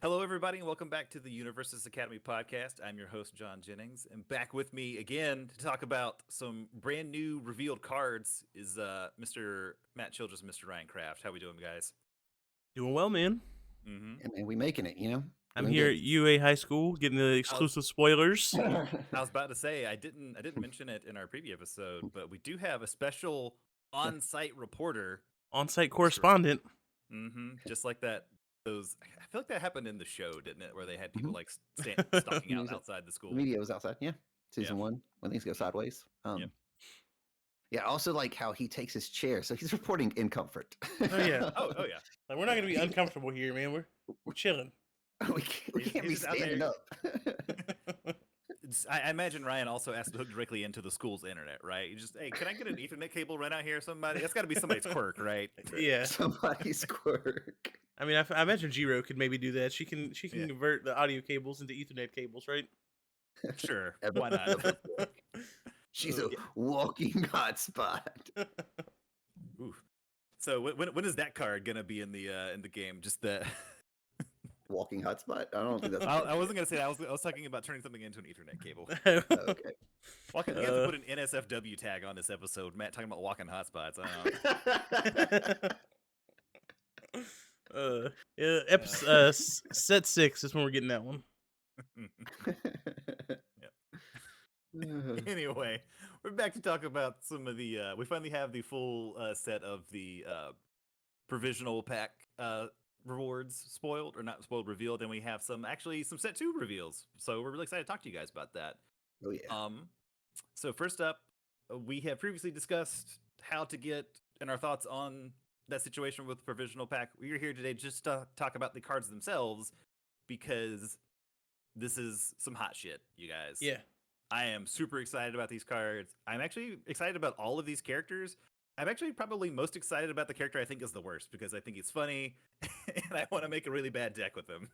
Hello, everybody, and welcome back to the Universes Academy podcast. I'm your host, John Jennings, and back with me again to talk about some brand new revealed cards is Mr. Matt Childress and Mr. Ryan Kraft. How we doing, guys? Doing well, man. Mm-hmm. Yeah, man, we making it, I'm doing here good. at UA High School getting the I was exclusive spoilers. I was about to say I didn't mention it in our preview episode, but we do have a special on-site reporter, On-site Mr. correspondent. Just like that. Those I feel like that happened in the show, didn't it? Where they had people Mhm. like stalking out Media outside the the school. media was outside, yeah. Yeah. Season 1, when things go Mm-hmm. sideways. Yep. Yeah, I also like how he takes his chair, so he's reporting in comfort. Oh yeah. Oh yeah. Like we're not Yeah. gonna be uncomfortable here, man. We're chilling. We He's, can't he's be just out standing there. up. I imagine Ryan also has to hook directly into the school's internet, right? You just, hey, can I get an Ethernet cable run out here? Somebody, that's got to be somebody's quirk, right? Yeah. Somebody's quirk. I mean, I imagine Jiro could maybe do that. She can Yeah, convert the audio cables into Ethernet cables, right? sure. Ever Why not? ever quirk. She's a Yeah. walking hotspot. Oof. So when is that card gonna be in the game? Just the. Walking hotspot? I don't think that's I wasn't gonna say that. I was talking about turning something into an Ethernet cable. okay. Well, we have to put an NSFW tag on this episode. Matt talking about walking hotspots. Yeah, set 6 is when we're getting that one. Anyway, we're back to talk about some of the. We finally have the full set of the provisional pack rewards spoiled or not spoiled, revealed, and we have some set 2 reveals. So we're really excited to talk to you guys about that. Oh yeah. So first up, we have previously discussed how to get and our thoughts on that situation with provisional pack. We're here today just to talk about the cards themselves because this is some hot shit, you guys. Yeah. I am super excited about these cards. I'm actually excited about all of these characters. I'm actually probably most excited about the character I think is the worst because I think he's funny and I want to make a really bad deck with him.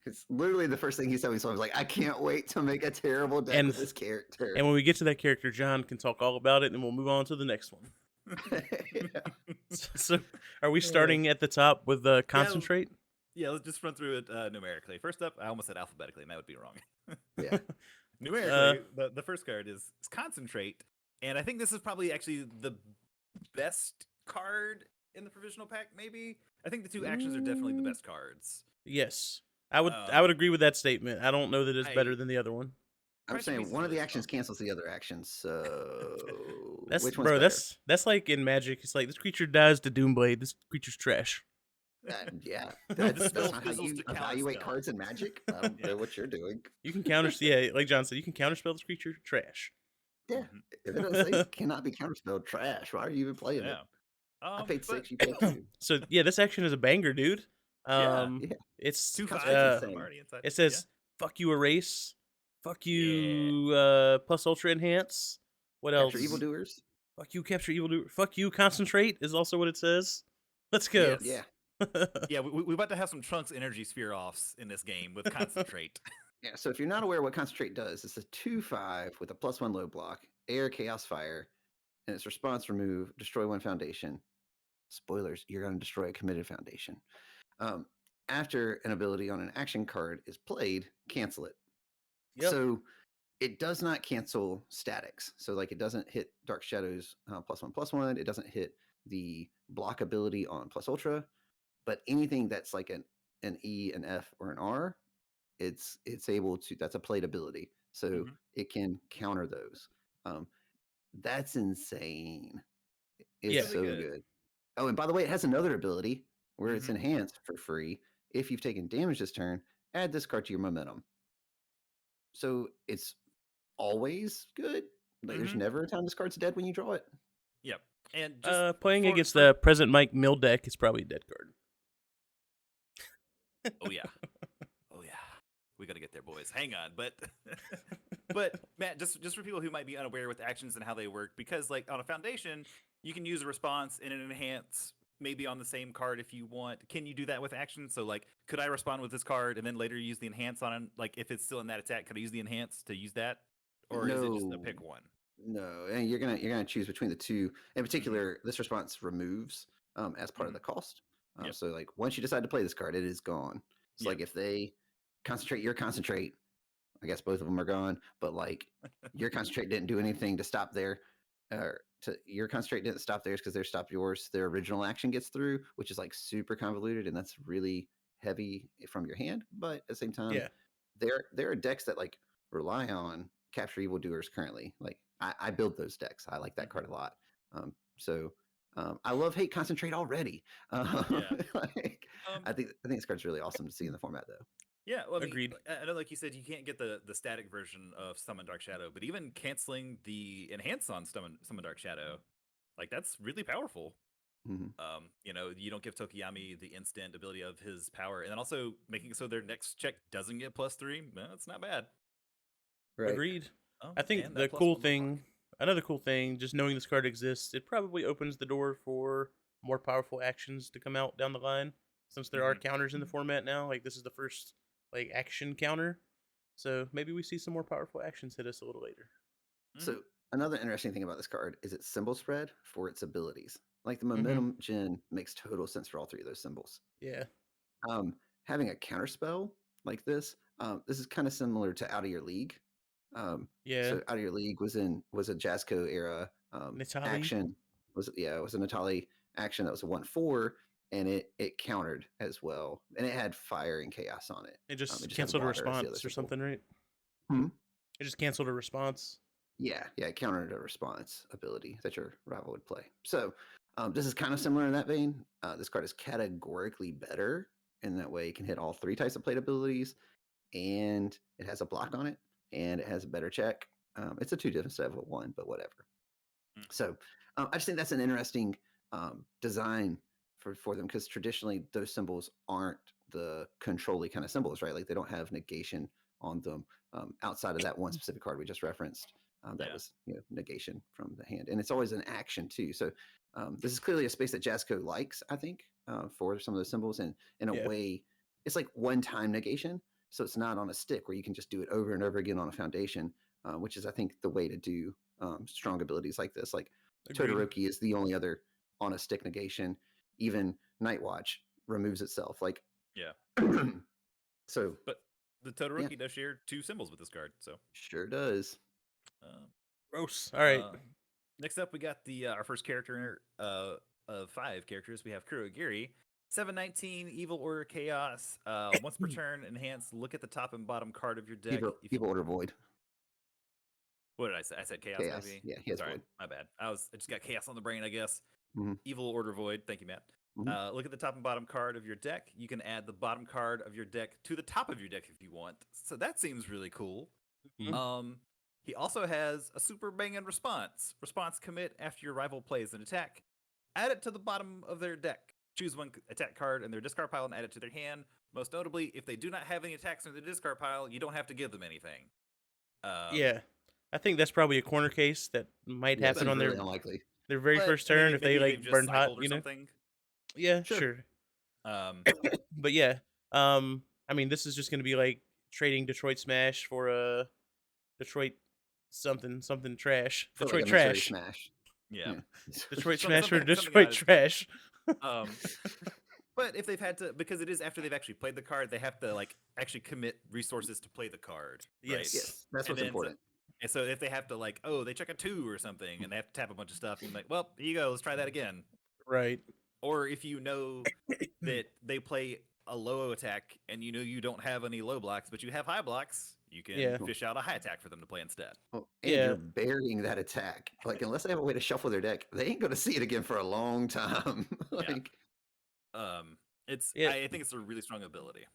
It's literally the first thing he said when he saw him was like, I can't wait to make a terrible deck with this character. And when we get to that character, John can talk all about it, and we'll move on to the next one. Yeah. So, are we starting at the top with the concentrate? Yeah, let's just run through it numerically. First up, I almost said alphabetically, and that would be wrong. Yeah. Numerically, the first card is concentrate, and I think this is probably actually the best card in the provisional pack. Maybe I think the two actions are definitely the best cards. Yes, I would agree with that statement. I don't know that it's better than the other one. I'm Pressure piece saying is one of really the actions strong. cancels the other actions, so That's which one's bro. better? That's like in Magic. It's like this creature dies to Doomblade. This creature's trash. Yeah, This that's spell not how fizzles you to counter evaluate spell. cards in Magic. I don't know what you're doing. You can counter. Yeah, like John said, you can counterspell this creature. Trash. Yeah, if it doesn't say cannot be counterspelled, trash. Why are you even playing it? Yeah. I paid But 6, you paid 2. So yeah, this action is a banger, dude. Yeah. Yeah, It's 2/5 Concentrate's I'm insane. already inside. it says fuck you erase, fuck you plus ultra enhance. What Capture else? evildoers. Fuck you capture evildoer. Fuck you concentrate is also what it says. Let's go. Yes. Yeah, Yeah, we're about to have some Trunks energy sphere offs in this game with concentrate. yeah. So if you're not aware what concentrate does, it's a 2/5 with a +1 low block, air, chaos, fire, and its response remove, destroy 1 foundation. Spoilers, you're going to destroy a committed foundation. Um, After an ability on an action card is played, cancel it. Yep. So it does not cancel statics. So like it doesn't hit Dark Shadows +1/+1. It doesn't hit the block ability on plus ultra, but anything that's like an E, an F, or an R, it's able to. That's a played ability, so it can counter those. Um, that's insane. It's Yeah. so Really good. good. Oh, and by the way, it has another ability where it's enhanced for free. If you've taken damage this turn, add this card to your momentum. So it's always good. Like, there's never a time this card's dead when you draw it. Yep. And just Playing against the present Mike Mill deck is probably a dead card. Oh yeah. Oh yeah. We got to get there, boys. Hang on, but Matt, just for people who might be unaware with actions and how they work, because like on a foundation, you can use a response and an enhance maybe on the same card if you want. Can you do that with actions? So like, could I respond with this card and then later use the enhance on it? Like if it's still in that attack, could I use the enhance to use that, or is it just a pick one? No, and you're gonna choose between the two. In particular, this response removes as part of the cost. Yep. So like once you decide to play this card, it is gone. So like if they concentrate, your concentrate, I guess both of them are gone. But like your concentrate didn't do anything to stop their, or to your concentrate didn't stop theirs because they stopped yours. Their original action gets through, which is like super convoluted, and that's really heavy from your hand. But at the same time, Yeah. there are decks that like rely on capture evildoers currently. Like I build those decks. I like that card a lot. I love hate concentrate already. Yeah. Like, Um, I think this card's really awesome to see in the format though. Yeah, well, I mean, Agreed. I know, like you said, you can't get the static version of Summon Dark Shadow, but even canceling the enhance on Summon Dark Shadow, like that's really powerful. Mhm. You know, you don't give Tokiyami the instant ability of his power, and then also making it so their next check doesn't get +3. No, it's not bad. Right. Agreed. Oh, I think and the that cool +1 block. thing, another cool thing, just knowing this card exists, it probably opens the door for more powerful actions to come out down the line. Since there are Mhm. counters in the format now, like this is the first like action counter, so maybe we see some more powerful actions hit us a little later. So another interesting thing about this card is its symbol spread for its abilities. Like the Mhm. momentum gen makes total sense for all three of those symbols. Yeah. Having a counter spell like this is kind of similar to Out of Your League. Yeah. So Out of Your League was a Jazzco era Natali. action. It was a Natali action that was a 1/4, and it countered as well, and it had fire and chaos on it. It It just just had canceled a water as the other response or symbol. something, right? Hmm? It just canceled a response. Yeah, it countered a response ability that your rival would play. So this is kind of similar in that vein. This card is categorically better in that way. It can hit all three types of plate abilities, and it has a block on it, and it has a better check. It's a 2 instead of a 1, but whatever. Mhm. So I just think that's an interesting design for them, because traditionally those symbols aren't the control-y kind of symbols, right? Like they don't have negation on them outside of that one specific card we just referenced. That Yeah. was negation from the hand, and it's always an action too. So this is clearly a space that Jazzco likes, I think, for some of those symbols, and in a Yeah. way, it's like one-time negation. So it's not on a stick where you can just do it over and over again on a foundation, which is, I think, the way to do strong abilities like this. Like Agreed. Todoroki is the only other on a stick negation. Even Night Watch removes itself. Like, Yeah. so But the Todoroki does share 2 symbols with this card, so. sure does. Gross. All right. Next up, we got the our first character of 5 characters. We have Kurogiri. 719 Evil Order Chaos. Once per turn, enhance. Look at the top and bottom card of your deck. Evil Order Void. What did I say? I said chaos, Chaos. maybe? Yeah, he has Sorry, Void. my bad. I just got chaos on the brain, I guess. Mhm. Evil Order Void. Thank you, Matt. Look at the top and bottom card of your deck. You can add the bottom card of your deck to the top of your deck if you want. So that seems really cool. Mhm. He also has a super banging response. Response commit after your rival plays an attack. Add it to the bottom of their deck. Choose one attack card in their discard pile and add it to their hand. Most notably, if they do not have any attacks in their discard pile, you don't have to give them anything. Yeah. I think that's probably a corner case that might Yeah, happen seems on really unlikely. their very But, first I mean, turn if they maybe like they've just burned hot, cycled or you know. something. Yeah, Sure. sure. Um, But yeah, I mean, this is just going to be like trading Detroit Smash for a Detroit something trash. For Detroit like a Missouri trash. Smash. yeah. Detroit Some- Smash or something Detroit not as- trash. But if they've had to, because it is after they've actually played the card, they have to like actually commit resources to play the card. Right? Yes. Yes, that's And what's then important. And so if they have to like, oh, they check a 2 or something, and they have to tap a bunch of stuff, and like, well, here you go, let's try that again. Right. Or if you know that they play a low attack and you know you don't have any low blocks, but you have high blocks, you can Yeah. fish out a high attack for them to play instead. Well, and Yeah. you're burying that attack. Like, unless they have a way to shuffle their deck, they ain't going to see it again for a long time. Like, Yeah. I think it's a really strong ability.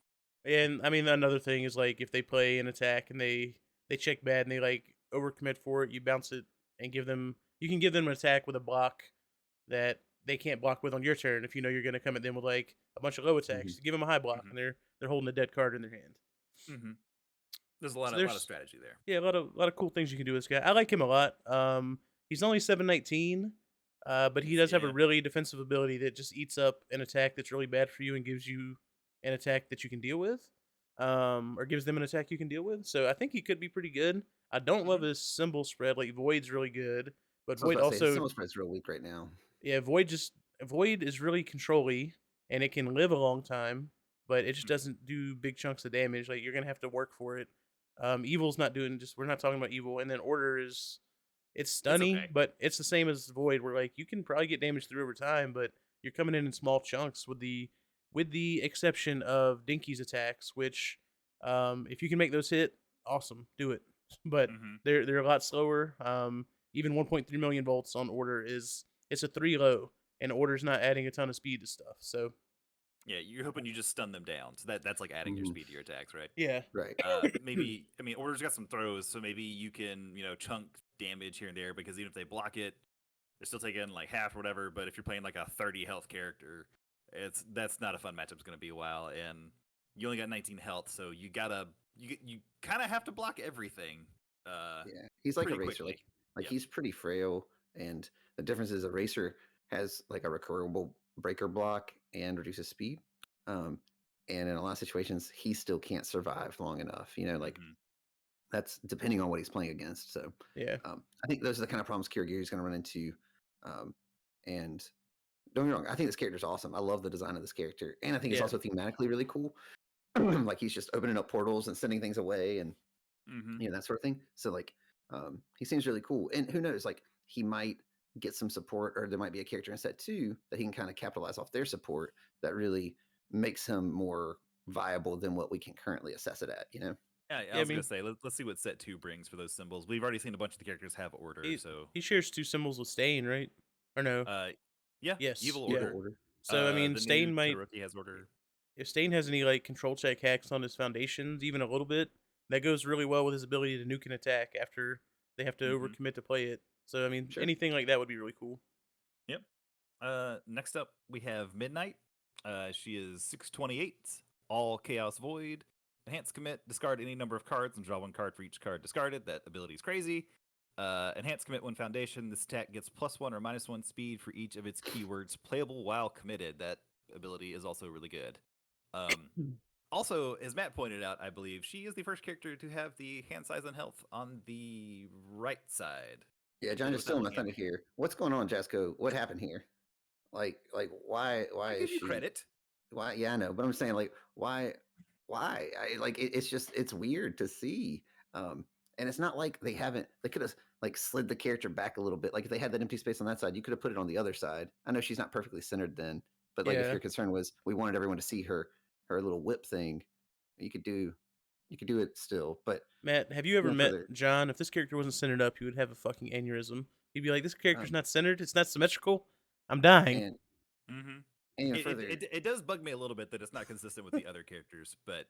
And I mean, another thing is like if they play an attack and they check bad and they like overcommit for it, you bounce it and you can give them an attack with a block that they can't block with on your turn if you know you're going to come at them with like a bunch of low attacks. Give them a high block and they're holding a dead card in their hand. There's a lot So of strategy there. Yeah, a lot of cool things you can do with this guy. I like him a lot. He's only 719, but he does have a Yeah. really defensive ability that just eats up an attack that's really bad for you and gives you an attack that you can deal with, or gives them an attack you can deal with. So I think he could be pretty good. I don't love his symbol spread. Like Void's really good, but so I was Void about to say, the also symbol spread's real weak right now. yeah, Void is really control-y and it can live a long time, but it just doesn't do big chunks of damage. Like you're gonna have to work for it. Evil's not doing just. We're not talking about evil, and then order is it's It's stunning, okay. but it's the same as void. Where like you can probably get damage through over time, but you're coming in small chunks with the exception of Dinky's attacks, which if you can make those hit, awesome, do it. But Mm-hmm. they're a lot slower. Even 1.3 million volts on order is it's a 3 low, and order's not adding a ton of speed to stuff. So Yeah, you're hoping you just stun them down. So that's like adding your Mhm. speed to your attacks, right? yeah, Right. Maybe I mean Order's got some throws, so maybe you can chunk damage here and there because even if they block it, they're still taking like half or whatever. But if you're playing like a 30 health character, that's not a fun matchup. It's going to be a while, and you only got 19 health, so you kind of have to block everything. Yeah, he's like a Pretty racer. quickly. Like Yep. he's pretty frail, and the difference is a racer has like a recoverable breaker block and reduces speed. Um, and in a lot of situations, he still can't survive long enough. Like Hmm. that's depending on what he's playing against. So yeah, I think those are the kind of problems Kirigiri is going to run into. And don't get me wrong, I think this character is awesome. I love the design of this character, and I think it's yeah. also thematically really cool. Like he's just opening up portals and sending things away, and Hmm. that sort of thing. So like, he seems really cool, and who knows, like he might get some support, or there might be a character in set two that he can kind of capitalize off their support that really makes him more viable than what we can currently assess it at. Yeah, I Yeah, I was gonna mean, say let's see what set two brings for those symbols. We've already seen a bunch of the characters have order, he so he shares 2 symbols with Stain, right? Or no? uh, yeah, Yes, evil yeah. Evil order. order. So I mean, The new Stain might Todoroki has order. if Stain has any like control check hacks on his foundations, even a little bit, that goes really well with his ability to nuke an attack after they have to Hmm. overcommit to play it. So I mean, Sure. anything like that would be really cool. Yep. Next up we have Midnight. She is 628, all Chaos Void. Enhanced commit, discard any number of cards and draw one card for each card discarded. That ability is crazy. Enhanced commit when foundation. This attack gets +1 or -1 speed for each of its keywords playable while committed. That ability is also really good. Hmm. Also, as Matt pointed out, I believe she is the first character to have the hand size and health on the right side. Yeah, That John it is was not still my looking at thunder me. here. What's going on, Jasco? What happened here? Like why I is give you she? credit. Why? Yeah, I know, but I'm saying like why? It's just it's weird to see. Um, and it's not like they could have like slid the character back a little bit. Like if they had that empty space on that side, you could have put it on the other side. I know she's not perfectly centered then, but like if Yeah, your concern was we wanted everyone to see her little whip thing, you could do it still. But Matt, have you ever even met further, John? If this character wasn't centered up, he would have a fucking aneurysm. He'd be like, "This character's um, not centered. It's not symmetrical. I'm dying." and Mm-hmm. and even It, further, it does bug me a little bit that it's not consistent with the other characters, but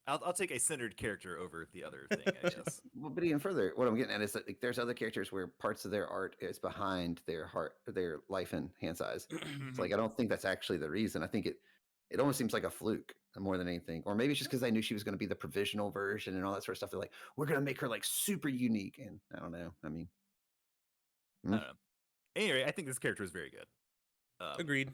I'll take a centered character over the other thing, I guess. well, but even further, what I'm getting at is that like, there's other characters where parts of their art is behind their heart, their life and hand size. So Hmm. like, I don't think that's actually the reason. I think it almost seems like a fluke more than anything, or maybe it's just because they knew she was going to be the provisional version and all that sort of stuff. They're like, we're going to make her like super unique, and I don't know. I mean, I mm, don't know. Anyway, I think this character is very good. Um, Agreed.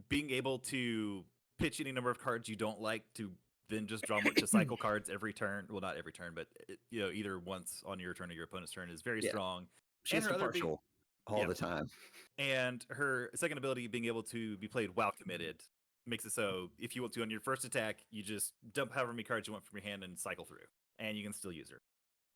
Being able to pitch any number of cards you don't like to then just draw more to cycle cards every turn. Well, not every turn, but either once on your turn or your opponent's turn is very yeah, strong. she And gets her the other being partial all yeah, the time. and her second ability being able to be played while committed makes it so if you want to on your first attack, you just dump however many cards you want from your hand and cycle through, and you can still use her.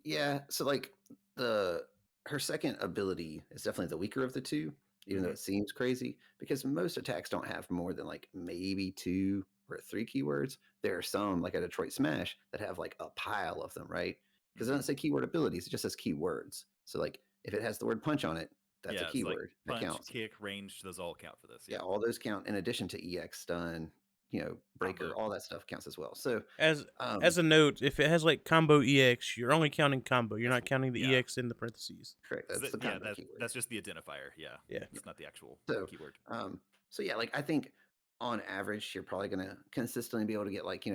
Yeah, so like the her second ability is definitely the weaker of the two, even though Hmm. it seems crazy, because most attacks don't have more than like maybe two or three keywords. There are some, like a Detroit Smash, that have like a pile of them, right? Because it Hmm. doesn't say keyword abilities, it just says keywords. So like if it has the word punch on it, that's a Yeah, it's like keyword that punch, counts. kick, range. Those all count for this. Yeah, Yep. all those count in addition to EX, stun, breaker, Combo. all that stuff counts as well. So As um as a note, if it has like combo EX, you're only counting combo. You're That's not counting the yeah. EX in the parentheses. correct, that's the Yeah, combo keyword. that's just the identifier. Yeah, Yeah. it's not the actual So, keyword. yeah, like I think on average, you're probably going to consistently be able to get like,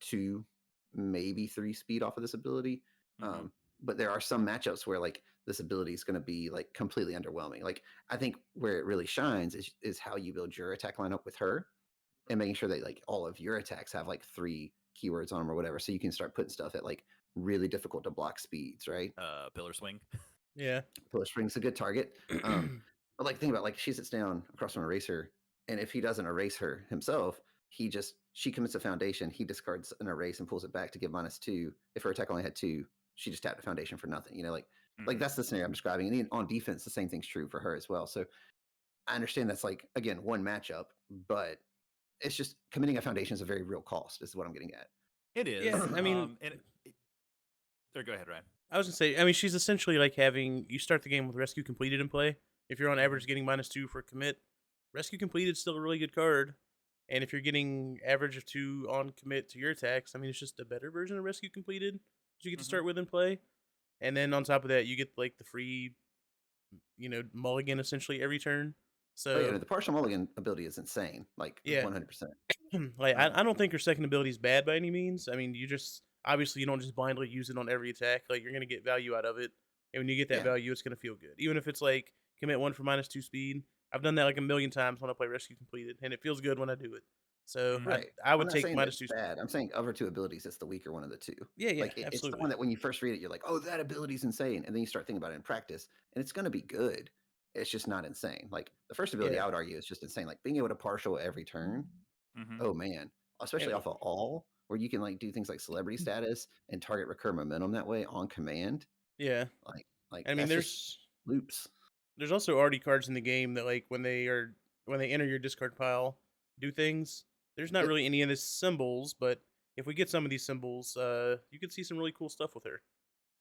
two, maybe three speed off of this ability. Hmm. But there are some matchups where like this ability is going to be like completely underwhelming. Like I think where it really shines is how you build your attack lineup with her and making sure that like all of your attacks have like three keywords on them or whatever. So you can start putting stuff at like really difficult to block speeds, right? Pillar swing. Yeah. Pillar Spring's a good target. But like think about like she sits down across from a racer, and if he doesn't erase her himself, he just she commits a foundation, he discards an erase and pulls it back to give -2. If her attack only had 2, she just tapped a foundation for nothing. Like that's the scenario I'm describing. And on defense, the same thing's true for her as well. So I understand that's like, again, one matchup, but it's just committing a foundation is a very real cost, is what I'm getting at. It is. Yeah, I mean, or go ahead, Ryan. I was gonna say, I mean, she's essentially like having you start the game with rescue completed in play. If you're on average getting -2 for commit, rescue completed is still a really good card. And if you're getting average of 2 on commit to your attacks, I mean, it's just a better version of rescue completed that you get to start with in play. And then on top of that, you get like the free, mulligan essentially every turn. Oh, yeah, So no, the partial mulligan ability is insane, like yeah, 100%. like I don't think her second ability is bad by any means. I mean, you just obviously you don't just blindly use it on every attack. Like you're gonna get value out of it, and when you get that Yeah. value, it's gonna feel good. Even if it's like commit 1 for -2 speed. I've done that like a million times when I play rescue completed, and it feels good when I do it. So Right. I I'm would not take saying that it's -2. bad. I'm saying of her 2 abilities, it's the weaker one of the 2. Yeah, Like it's the absolutely. one that when you first read it, you're like, oh, that ability's insane. And then you start thinking about it in practice, and it's gonna be good. It's just not insane. Like the first ability, Yeah. I would argue, is just insane. Like being able to partial every turn. Oh man. Especially And off of all, where you can like do things like celebrity status and target recur momentum that way on command. yeah, Like I mean, that's just loops. there's also already cards in the game that like when they enter your discard pile do things. There's not Yep. really any of these symbols, but if we get some of these symbols, you could see some really cool stuff with her.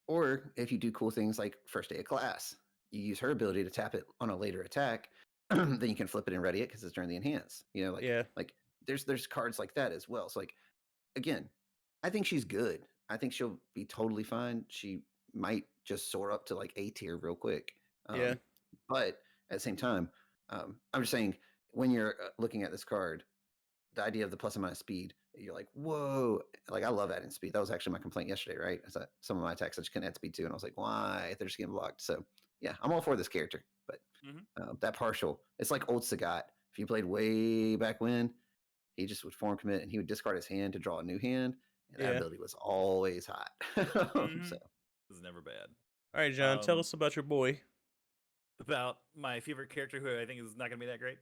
Or if you do cool things like first day of class, you use her ability to tap it on a later attack, then you can flip it and ready it because it's during the enhance. Yeah, Like there's cards like that as well. So like again, I think she's good. I think she'll be totally fine. She might just soar up to like A tier real quick. yeah, But at the same time, I'm just saying when you're looking at this card, the idea of the plus and minus speed, you're like, whoa. Like I love adding speed. That was actually my complaint yesterday, right? Is that some of my attacks I just couldn't add speed to, and I was like, why? They're just getting blocked. So yeah, I'm all for this character. But that partial, it's like old Sagat. If you played way back when, he just would form commit and he would discard his hand to draw a new hand, and that yeah. ability was always hot. So This is never bad. All right, John, tell us about your boy. About my favorite character, who I think is not going to be that great.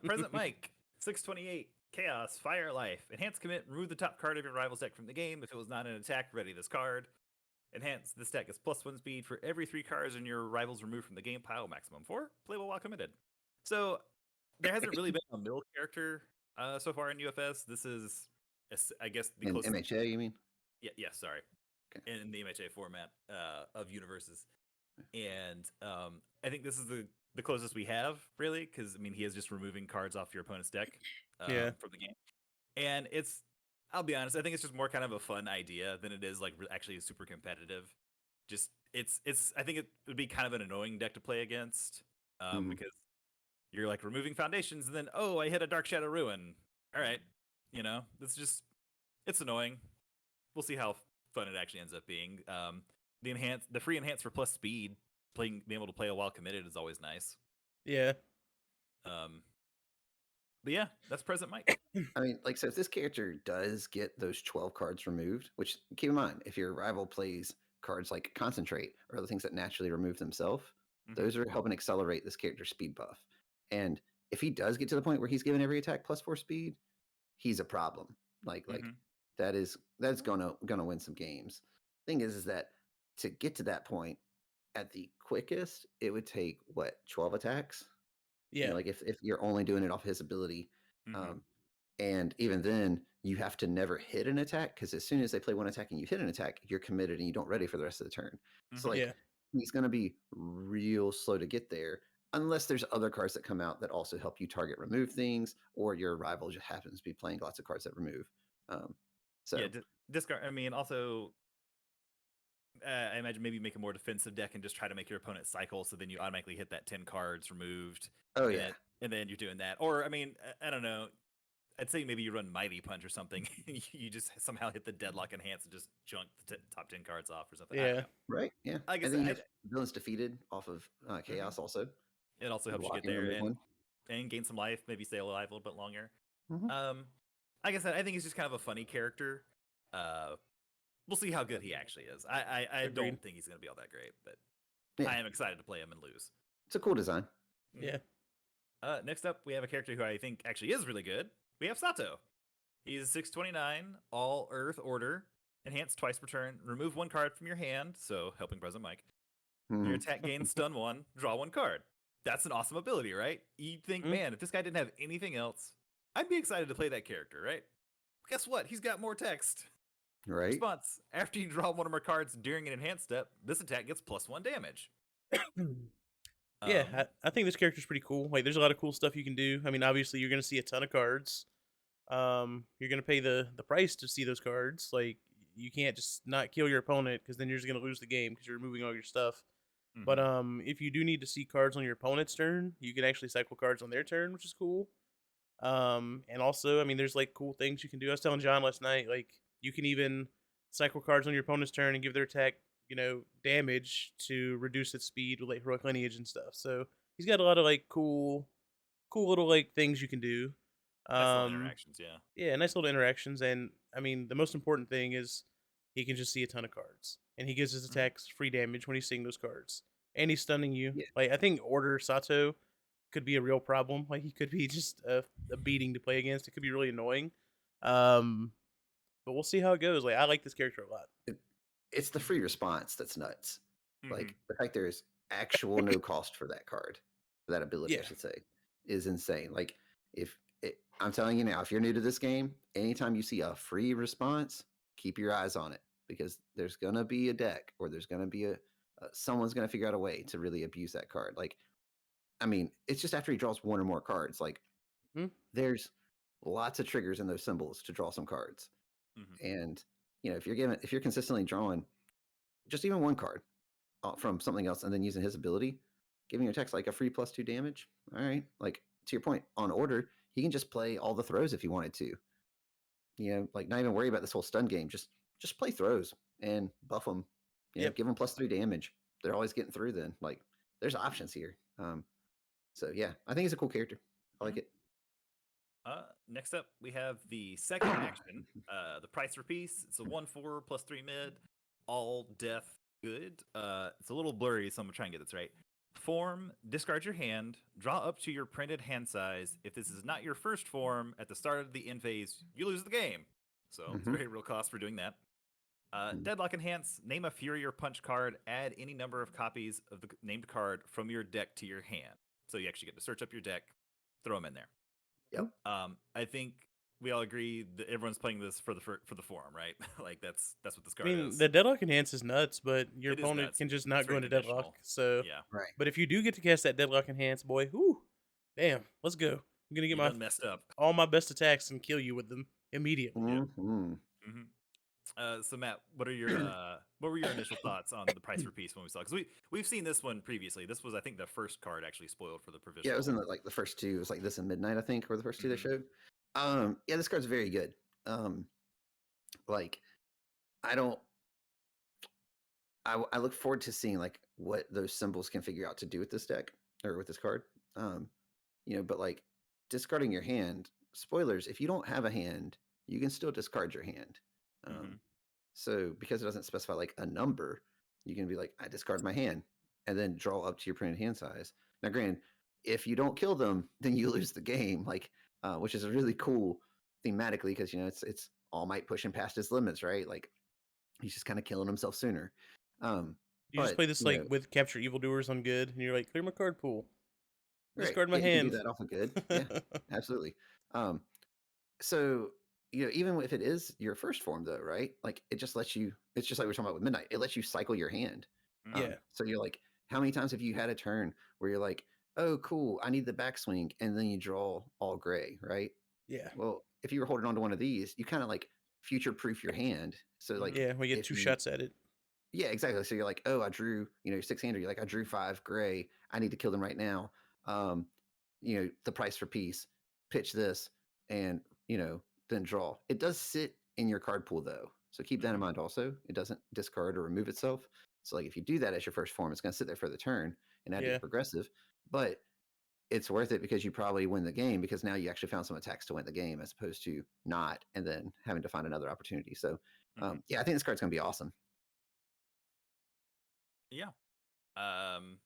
President Mike, 628, Chaos, Fire Life. Enhance commit, remove the top card of your rival's deck from the game. If it was not an attack, ready this card. Enhance, this deck is +1 speed for every 3 cards in your rival's removed from the game pile, maximum 4. Playable while committed. So there hasn't really been a mill character so far in UFS. This is, I guess, the in closest. MHA, you mean? Yeah, sorry. Okay. In the MHA format of universes. And I think this is the closest we have, really, because I mean he is just removing cards off your opponent's deck from the game, and I'll be honest, I think it's just more kind of a fun idea than it is like actually super competitive. Just it's I think it would be kind of an annoying deck to play against because you're like removing foundations and then I hit a Dark Shadow Ruin. All right, it's annoying. We'll see how fun it actually ends up being. The free enhance for plus speed, being able to play a while committed is always nice. Yeah. But yeah, that's President Mike. I mean, like, so if this character does get those 12 cards removed, which keep in mind, if your rival plays cards like Concentrate or other things that naturally remove themselves, those are helping accelerate this character's speed buff. And if he does get to the point where he's given every attack +4 speed, he's a problem. Like that's gonna win some games. Thing is that to get to that point at the quickest, it would take what, 12 attacks? Yeah. Like if you're only doing it off his ability. And even then, you have to never hit an attack because as soon as they play one attack and you hit an attack, you're committed and you don't ready for the rest of the turn. So like he's going to be real slow to get there unless there's other cards that come out that also help you target remove things, or your rival just happens to be playing lots of cards that remove. Discard. I mean, also, I imagine maybe make a more defensive deck and just try to make your opponent cycle, so then you automatically hit that 10 cards removed. Oh yeah, and then you're doing that. Or I mean, I don't know. I'd say maybe you run Mighty Punch or something. You just somehow hit the Deadlock Enhance and just junk the top 10 cards off or something. Yeah. Right. Yeah. I guess and then you have villains defeated off of Chaos also. It also helps you get there and gain some life, maybe stay alive a little bit longer. Like I said, I think he's just kind of a funny character. We'll see how good he actually is. I don't think he's going to be all that great, but I am excited to play him and lose. It's a cool design. Yeah. Next up, we have a character who I think actually is really good. We have Sato. He's 629, all Earth order, enhanced twice per turn. Remove one card from your hand, so helping present Mike. Your Mhm. attack gains stun 1, draw 1 card. That's an awesome ability, right? You'd think, Mm. man, if this guy didn't have anything else, I'd be excited to play that character, right? Guess what? He's got more text. Right. Response: after you draw one of our cards during an enhanced step, this attack gets +1 damage. Yeah, Um, I think this character's pretty cool. Like, there's a lot of cool stuff you can do. I mean, obviously, you're going to see a ton of cards. You're going to pay the price to see those cards. Like, you can't just not kill your opponent because then you're just going to lose the game because you're removing all your stuff. But mhm. if you do need to see cards on your opponent's turn, you can actually cycle cards on their turn, which is cool. And also, I mean, there's like cool things you can do. I was telling John last night, like you can even cycle cards on your opponent's turn and give their attack, damage to reduce its speed with like heroic lineage and stuff. So he's got a lot of like cool little like things you can do. Nice little Um, interactions, yeah. yeah, nice little interactions. And I mean, the most important thing is he can just see a ton of cards, and he gives his Mhm. attacks free damage when he's seeing those cards, and he's stunning you. Yeah. Like I think Order Sato could be a real problem. Like he could be just a beating to play against. It could be really annoying. Um, but we'll see how it goes. Like I like this character a lot. It's the free response that's nuts. Like Mhm. the fact there's actual no cost for that card, for that ability, I Yeah. should say, is insane. Like I'm telling you now, if you're new to this game, anytime you see a free response, keep your eyes on it because there's gonna be a deck or there's gonna be someone's gonna figure out a way to really abuse that card. Like, I mean, it's just after he draws one or more cards. Like, Hmm? there's lots of triggers in those symbols to draw some cards, Mhm. and if you're consistently drawing just even one card from something else and then using his ability, giving your text like a free +2 damage. All right. Like to your point, on order, he can just play all the throws if he wanted to. Like not even worry about this whole stun game. Just play throws and buff them. Yep. Give them +3 damage. They're always getting through then. Like there's options here. So yeah, I think he's a cool character. I like Mhm. it. Next up, we have the second action, the price for peace. It's a 1/4 +3 mid, all death good. It's a little blurry, so I'm gonna try and get this right. Form, discard your hand, draw up to your printed hand size. If this is not your first form at the start of the end phase, you lose the game. So it's Mhm. very real cost for doing that. Deadlock Enhance, name a Fury or Punch card, add any number of copies of the named card from your deck to your hand. So you actually get to search up your deck, throw them in there. Yep. I think we all agree that everyone's playing this for the forum, right? Like that's what this I card mean, is. the deadlock enhance is nuts, but your It is opponent nuts. can just It's not go very into deadlock. conditional. So, Yeah, Right. but if you do get to cast that deadlock enhance, boy, whoo, damn, let's go. I'm gonna get you my done messed up. all my best attacks and kill you with them immediately. Yeah. Mhm. So Matt, what were your initial thoughts on the price for peace when we saw? Because we've seen this one previously. This was, I think, the first card actually spoiled for the Yeah, it was provisional. in the first two. It was like this and Midnight, I think, were the first two they Mhm. showed. Yeah, this card's very good. Like I don't I look forward to seeing like what those symbols can figure out to do with this deck or with this card. Um, but like discarding your hand, spoilers, if you don't have a hand, you can still discard your hand. Mhm. So because it doesn't specify like a number, you can be like, I discard my hand and then draw up to your printed hand size. Now, granted, if you don't kill them, then you lose the game, like which is really cool thematically because it's All Might pushing past his limits, right? Like he's just kind of killing himself sooner. Um, You just but play this like with capture evildoers on good, and you're like, clear my card pool, right, discard my yeah, you can do hand. that off of good. Yeah, absolutely. Um, so even if it is your first form though, right, like it just lets you, it's just like we are talking about with Midnight, it lets you cycle your hand. Mhm. Yeah, So you're like, how many times have you had a turn where you're like, oh cool, I need the backswing, and then you draw all gray, right? yeah, Well, if you were holding on to one of these, you kind of like future proof your hand. So like yeah. We get if two you shots at it. yeah, exactly. So you're like, oh, I drew, six-hander. You're like, I drew 5 gray. I need to kill them right now. Um, the price for peace. Pitch this, and then draw. It does sit in your card pool though, so keep that in Mhm. mind. Also, it doesn't discard or remove itself. So like, if you do that as your first form, it's going to sit there for the turn and add to Yeah, your progressive. But it's worth it because you probably win the game because now you actually found some attacks to win the game as opposed to not, and then having to find another opportunity. So, Mhm. yeah, I think this card's going to be awesome. Yeah. Um,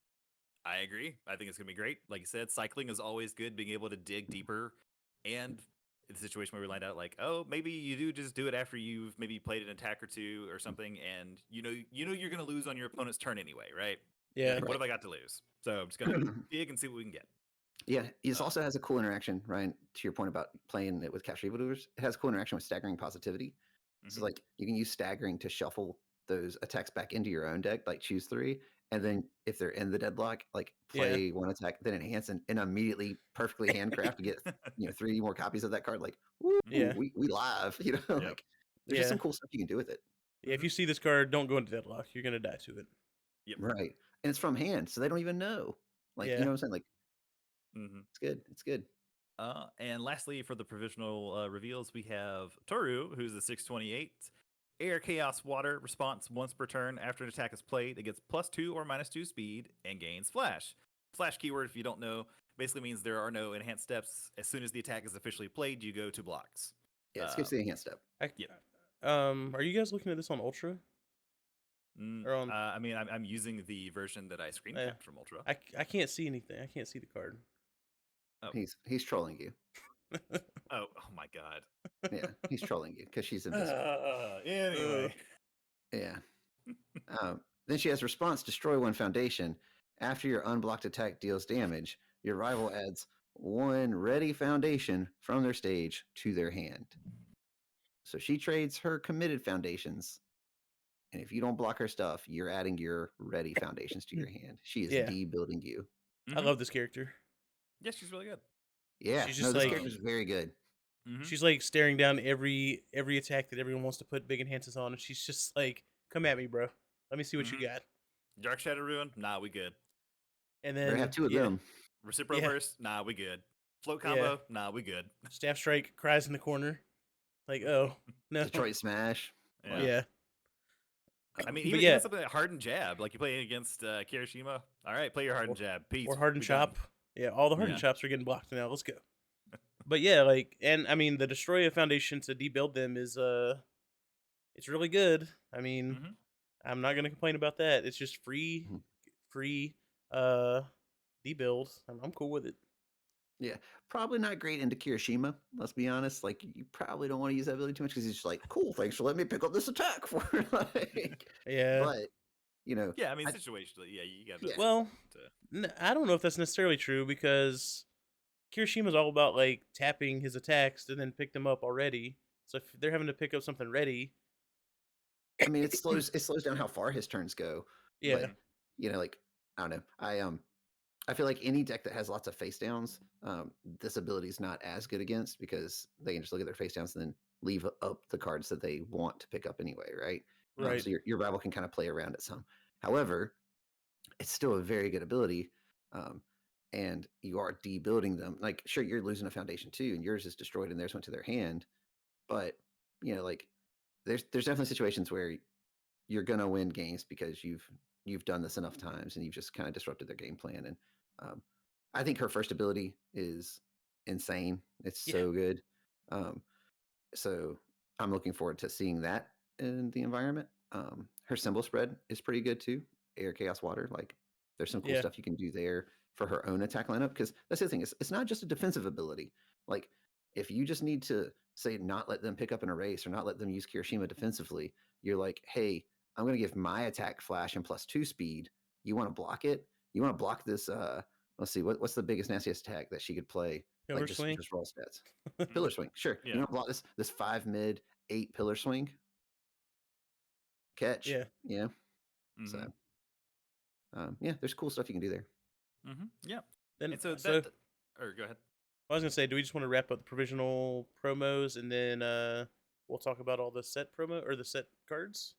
I agree. I think it's gonna be great. Like you said, cycling is always good. Being able to dig deeper, and the situation where we lined out like, oh, maybe you do just do it after you've maybe played an attack or two or something, and you know you're gonna lose on your opponent's turn anyway, right? You're Yeah. like, what Right. have I got to lose? So I'm just gonna dig and see what we can get. Yeah, this Uh, also has a cool interaction, Ryan. To your point about playing it with capture evildoers, it has a cool interaction with staggering positivity. So mhm. like you can use staggering to shuffle those attacks back into your own deck, like choose 3, and Mhm. then if they're in the deadlock, like Yeah. play one attack, then enhance and immediately perfectly handcraft to get 3 more copies of that card. Like, woo, Yeah. we live, Yep. like there's just Yeah. some cool stuff you can do with it. Yeah. If Mhm. you see this card, don't go into deadlock. You're gonna die to it. Yep. Right. And it's from hand, so they don't even know. Like, you Yeah. know what I'm saying? Like, hmm it's good. It's good. And lastly, for the provisional reveals, we have Toru, who's a 628. Air Chaos Water response once per turn after an attack is played. It gets +2 or -2 speed and gains Flash. Flash keyword, if you don't know, basically means there are no enhanced steps. As soon as the attack is officially played, you go to blocks. Yeah, it skips the enhanced step. Yep. Are you guys looking at this on Ultra or on? I mean, I'm using the version that I screen Yeah. capped from Ultra. I can't see anything. I can't see the card. Oh, He's trolling you. oh my God. Yeah, he's trolling you because she's invisible. Anyway. Yeah. Then she has response, destroy 1 foundation. After your unblocked attack deals damage, your rival adds 1 ready foundation from their stage to their hand. So she trades her committed foundations. And if you don't block her stuff, you're adding your ready foundations to your hand. She is Yeah. debuilding you. I love this character. Yeah, she's really good. Yeah, She's no, just this like character's very good. she's like staring down every attack that everyone wants to put big enhances on, and she's just like, "Come at me, bro. Let me see what you got." Dark Shadow Ruin? Nah, we good. And Better have then 2 of them. Recipro Yeah. Burst? Nah, we good. Float Yeah. combo? Nah, we good. Staff Strike cries in the corner, like, "Oh no." Detroit Smash. Yeah. Like, Yeah. I mean, But even, yeah. even something like Hardened Jab, like you play against Kirishima. All right, play your Hardened Jab. Peace. Or Hardened We done. Chop. Yeah, all the Hardened Yeah. Chops are getting blocked now. Let's go. But yeah, like, and I mean, the Destroy a Foundation to debuild them is it's really good. I mean, Mhm. I'm not gonna complain about that. It's just free, Mhm. debuild. I'm cool with it. Yeah, probably not great into Kirishima. Let's be honest. Like, you probably don't want to use that ability too much because he's just like, "Cool, thanks for letting me pick up this attack." For like, Yeah. but Yeah, I mean, I- situationally, yeah, you got Yeah. Well, to. I don't know if that's necessarily true because Kirishima's all about like tapping his attacks and then pick them up already. So if they're having to pick up something ready, I mean, it slows down how far his turns go. yeah, But like, I don't know. I feel like any deck that has lots of face downs, this ability is not as good against because they can just look at their face downs and then leave up the cards that they want to pick up anyway, right? right. So your rival can kind of play around it some. However, it's still a very good ability, and you are debuilding them. Like, sure, you're losing a foundation too, and yours is destroyed, and theirs went to their hand. But like, there's definitely situations where you're gonna win games because you've done this enough times and you've just kind of disrupted their game plan. And I think her first ability is insane. It's Yeah. so good. Um, so I'm looking forward to seeing that in the environment. Her symbol spread is pretty good too. Air, chaos, water. Like, there's some cool Yeah. stuff you can do there for her own attack lineup. Because that's the thing. It's not just a defensive ability. Like, if you just need to say not let them pick up an erase or not let them use Kirishima defensively, you're like, hey, I'm going to give my attack flash and +2 speed. You want to block it? You want to block this? Let's see. What's the biggest nastiest attack that she could play? Pillar Like, swing. just raw stats. Pillar swing. Sure. Yeah. You want to block this 5 mid 8 pillar swing? Catch. Yeah. Yeah. Mhm. So yeah, there's cool stuff you can do there. Yeah. Then And so so that. Or go ahead. I was gonna say, do we just want to wrap up the provisional promos and then we'll talk about all the set promo or the set cards?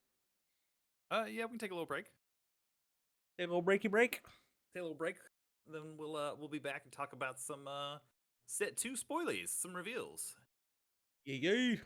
Yeah, we can take a little break. Take a little breaky break. Take a little break. Then we'll be back and talk about some set 2 spoilies, some reveals. Yay!